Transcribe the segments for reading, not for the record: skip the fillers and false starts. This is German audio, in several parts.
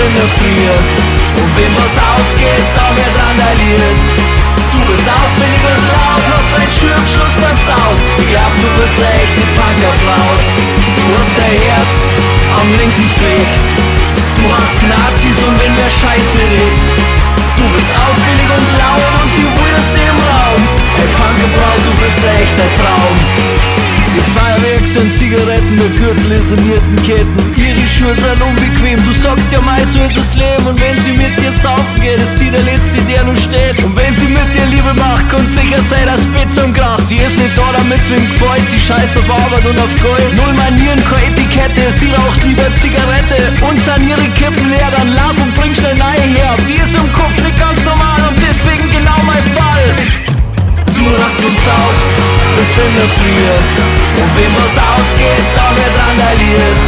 in der Früh. Und wenn was ausgeht, da wird randaliert. Du bist auffällig und laut, hast dein Schulabschluss versaut. Ich glaub, du bist eine echte Punkerbraut. Du hast dein Herz am linken Fleck. Du hast Nazis und wenn wer scheiße redt. Du bist auffällig und laut und die wildeste im Raum. Hey Punkerbraut, du bist ein echter Traum. Ihr Feuerwerk sind Zigaretten, der Gürtel ist in Hirtenketten. Ihre Schuhe sind unbequem, du sagst ja mal, so ist das Leben. Und wenn sie mit dir saufen geht, ist sie der Letzte, der nur steht. Und wenn sie mit dir Liebe macht, kann sicher sein, dass Spitz und Krach. Sie ist nicht da, damit's wem gefällt, sie scheißt auf Arbeit und auf Gold. Null Manieren, keine Etikette, sie raucht lieber Zigarette. Und sind ihre Kippen leer, dann lauf und bring schnell neue her. Sie ist im Kopf nicht ganz normal und deswegen genau mein Fall. Du rauchst und saufst bis in der Früh. Und wenn was ausgeht, da wird randaliert.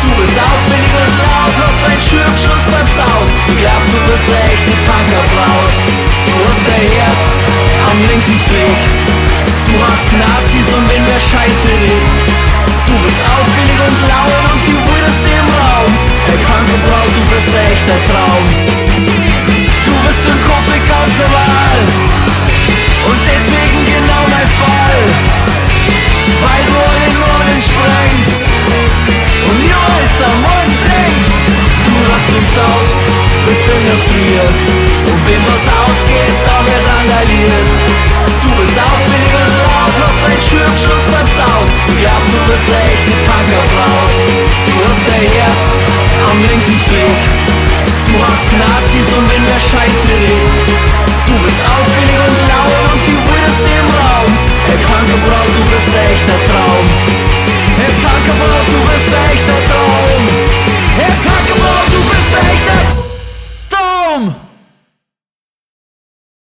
Du bist auffällig und laut, hast dein Schulabschluss versaut. Ich glaub, du bist eine echte Punkerbraut. Du hast dein Herz am linken Fleck. Du hast Nazis und wenn wer scheiße redt. Du bist auffällig und laut und die wildeste im Raum. Hey Punkerbraut, du bist ein echter Traum. Du bist im Kopf nicht ganz normal. Und deswegen genau mein Fall. Weil du an den Rollen sprengst und ihr alles am Mund denkst. Du rauchst und saufst bis in der Früh. Und wenn was ausgeht, da wird randaliert. Du bist auffällig und laut, hast dein Schulabschluss versaut. Ich glaub, du bist eine echte Punkerbraut. Du hast dein Herz am linken Fleck.